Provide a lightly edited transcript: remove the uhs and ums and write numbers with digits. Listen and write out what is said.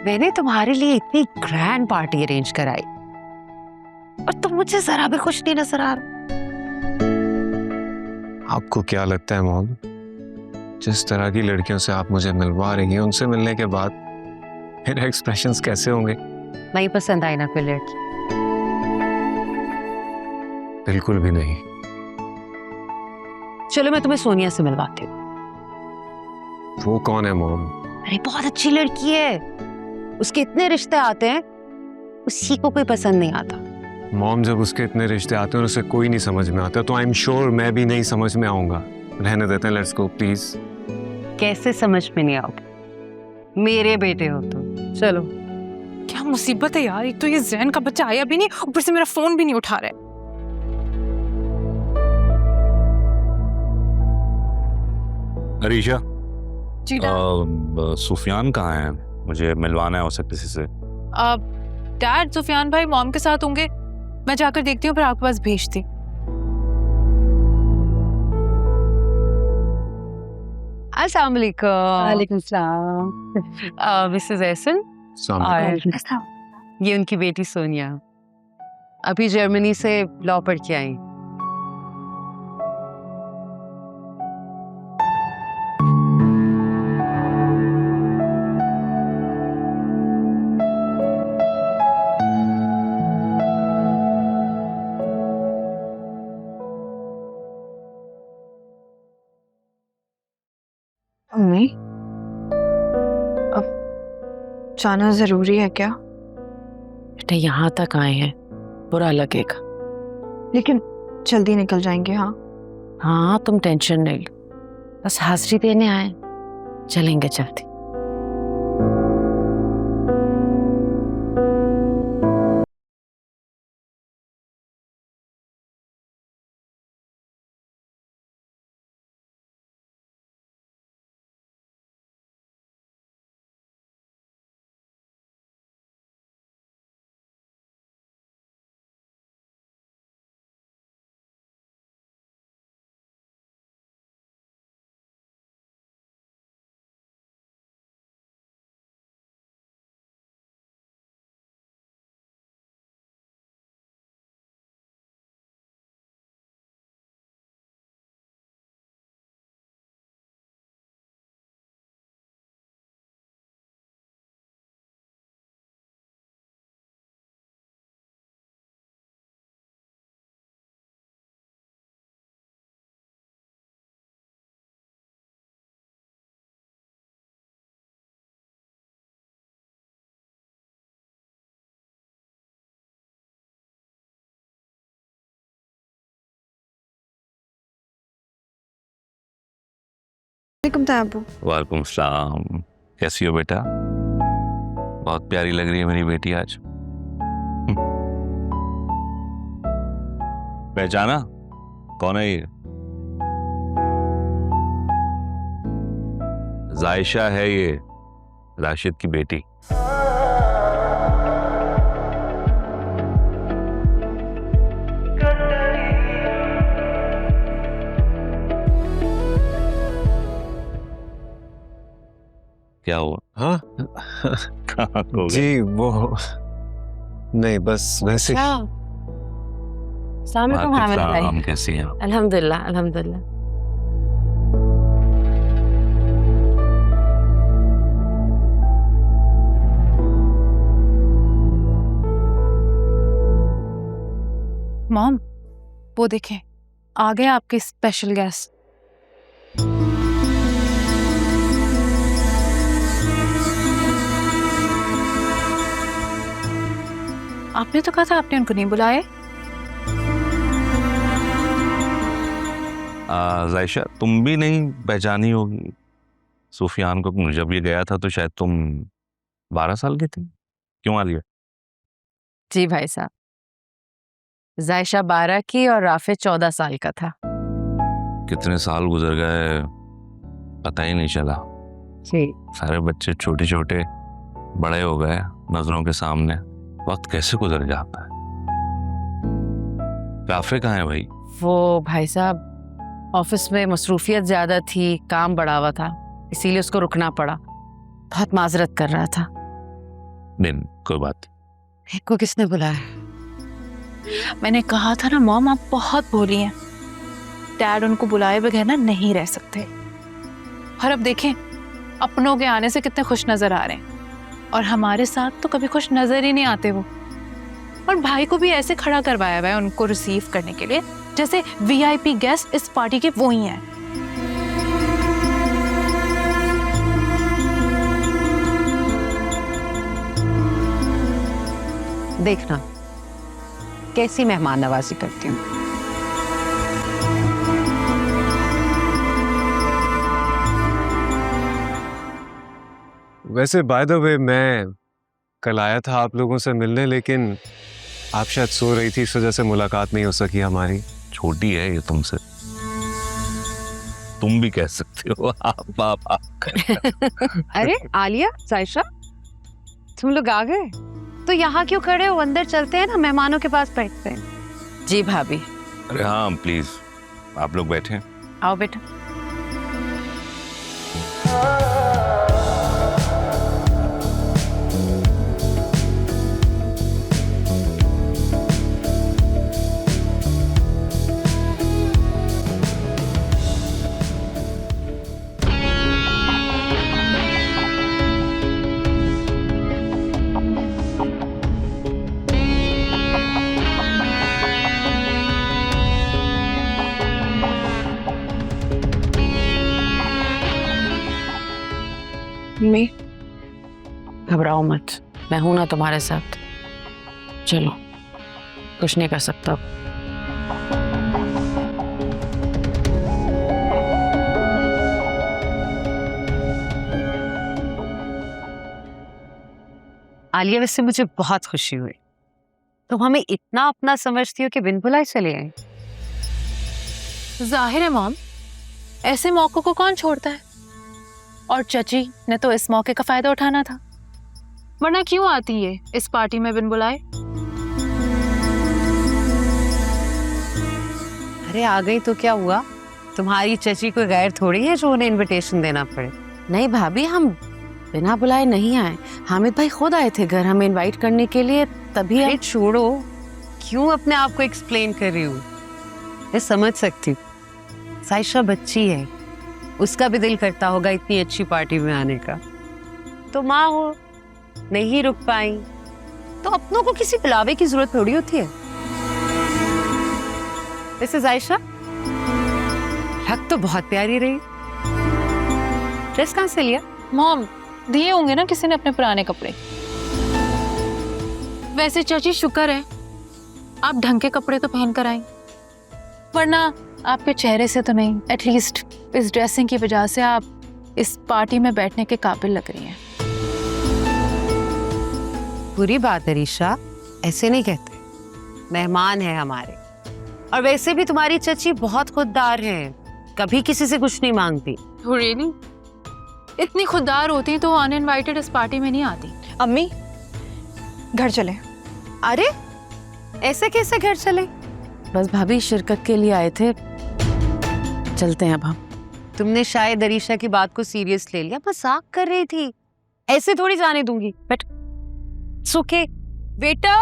मैंने तुम्हारे लिए इतनी ग्रैंड पार्टी अरेंज कराई और तुम मुझे जरा भी खुश नहीं नजर आ रहे। आपको क्या लगता है मॉम, जिस तरह की लड़कियों से आप मुझे मिलवा रही हैं, उनसे मिलने के बाद मेरे एक्सप्रेशंस कैसे होंगे? नहीं पसंद आई ना कोई लड़की? बिल्कुल भी नहीं। चलो मैं तुम्हें सोनिया से मिलवाती हूँ। वो कौन है मॉम? अरे बहुत अच्छी लड़की है, उसके इतने रिश्ते आते हैं, उसी को कोई पसंद नहीं आता। मॉम, जब उसके इतने रिश्ते आते हैं और उसे कोई नहीं समझ में आता तो आई एम श्योर मैं भी नहीं समझ में आऊंगा। रहने देते हैं, लेट्स गो प्लीज। कैसे समझ में नहीं आओगे? मेरे बेटे हो तुम। चलो। क्या मुसीबत है यार, एक तो ये जैन का बच्चा आया भी नहीं, ऊपर से मेरा फोन भी नहीं उठा रहा है। अरीशा जी सुफियान कहाँ है? मुझे मिलवाना है उससे किसी से। डैड सुफियान भाई मॉम के साथ होंगे, मैं जाकर देखती हूँ फिर आपके पास भेजती। अस्सलाम वालेकुम। वालेकुम सलाम। मिसेस एहसन और ये उनकी बेटी सोनिया, अभी जर्मनी से लॉ पढ़ के आई। मम्मी, अब जाना जरूरी है क्या? बेटा यहाँ तक आए हैं, बुरा लगेगा। लेकिन जल्दी निकल जाएंगे। हाँ हाँ तुम टेंशन नहीं लो, बस हाजिरी देने आए, चलेंगे जल्दी। वालेकुम ताबू। वालेकुम सलाम। कैसी हो बेटा? बहुत प्यारी लग रही है मेरी बेटी आज। पहचाना कौन है ये? जायशा है ये, राशिद की बेटी। क्या हुआ? हाँ कहाँ खो गए? जी वो नहीं, बस वैसे। अस्सलाम वालेकुम हामिद भाई। हम कैसी हैं? अल्हम्दुलिल्लाह अल्हम्दुलिल्लाह। मॉम वो देखें, आ गए आपके स्पेशल गेस्ट। आपने तो कहा था आपने उनको नहीं बुलाए। जायशा तुम भी नहीं पहचानी होगी सुफियान को। जब ये गया था तो शायद तुम 12 साल की थी। क्यों आ लिया? जी भाई साहब, जायशा 12 की और राफिद 14 साल का था। कितने साल गुजर गए पता ही नहीं चला। जी सारे बच्चे छोटे छोटे बड़े हो गए नजरों के सामने। वक्त कैसे गुजर जाता है। राफे कहाँ है भाई? वो भाई साहब ऑफिस में मसरूफियत ज्यादा थी, काम बढ़ा हुआ था, इसीलिए उसको रुकना पड़ा। बहुत माजरत कर रहा था। नहीं कोई बात को किसने बुलाया? मैंने कहा था ना मॉम, आप बहुत भोली हैं। डैड उनको बुलाए बगैर ना नहीं रह सकते। और अब देखें, अपनों के आने से कितने खुश नजर आ रहे हैं, और हमारे साथ तो कभी खुश नजर ही नहीं आते वो। और भाई को भी ऐसे खड़ा करवाया हुआ है उनको रिसीव करने के लिए, जैसे वीआईपी गेस्ट इस पार्टी के वो ही हैं। देखना कैसी मेहमान नवाजी करती हूँ। वैसे बाय द वे मैं कल आया था आप लोगों से मिलने, लेकिन आप शायद सो रही थी, इस वजह से मुलाकात नहीं हो सकी हमारी। छोटी है ये तुमसे, तुम भी कह सकते हो आप। अरे आलिया, साइशा, तुम लोग आ गए? तो यहाँ क्यों खड़े हो? अंदर चलते हैं ना, मेहमानों के पास बैठते हैं। जी भाभी। अरे हाँ प्लीज, आप लोग बैठे। आओ बेटा। मम्मी, घबराओ मत, मैं हूं ना तुम्हारे साथ। चलो, कुछ नहीं कर सकता। आलिया, वैसे मुझे बहुत खुशी हुई। तुम हमें इतना अपना समझती हो कि बिन बुलाए चले आए। जाहिर है मॉम, ऐसे मौकों को कौन छोड़ता है। और चची ने तो इस मौके का फायदा उठाना था, वरना क्यों आती है इस पार्टी में बिन बुलाए। अरे आ गई तो क्या हुआ? तुम्हारी चची कोई गैर थोड़ी है जो उन्हें इनविटेशन देना पड़े। नहीं भाभी, हम बिना बुलाए नहीं आए। हामिद भाई खुद आए थे घर हमें इनवाइट करने के लिए, तभी अरे छोड़ो, क्यों अपने आप को एक्सप्लेन कर रही हूँ? मैं समझ सकती हूँ, साइशा बच्ची है, उसका भी दिल करता होगा इतनी अच्छी पार्टी में आने का। तो माँ हो, नहीं रुक पाई तो अपनों को किसी बुलावे की जरूरत थोड़ी होती है। वैसे जायशा, हक तो बहुत प्यारी रही। ड्रेस कहाँ से लिया? मॉम, दिए होंगे ना किसी ने अपने पुराने कपड़े। वैसे चाची शुक्र है आप ढंग के कपड़े तो पहन कर आई, वरना आपके चेहरे से तो नहीं, एटलीस्ट इस ड्रेसिंग की वजह से आप इस पार्टी में बैठने के काबिल लग रही हैं। बुरी बात है रीशा, ऐसे नहीं कहते, मेहमान है हमारे। और वैसे भी तुम्हारी चची बहुत खुददार है, कभी किसी से कुछ नहीं मांगती। रियली? इतनी खुददार होती तो अनइनवाइटेड इस पार्टी में नहीं आती। अम्मी, घर चले। अरे ऐसे कैसे घर चले? बस भाभी शिरकत के लिए आए थे, चलते हैं अब हम। तुमने शायद अरीशा की बात को सीरियस ले लिया, मजाक कर रही थी, ऐसे थोड़ी जाने दूंगी। बट सुखे बेटा,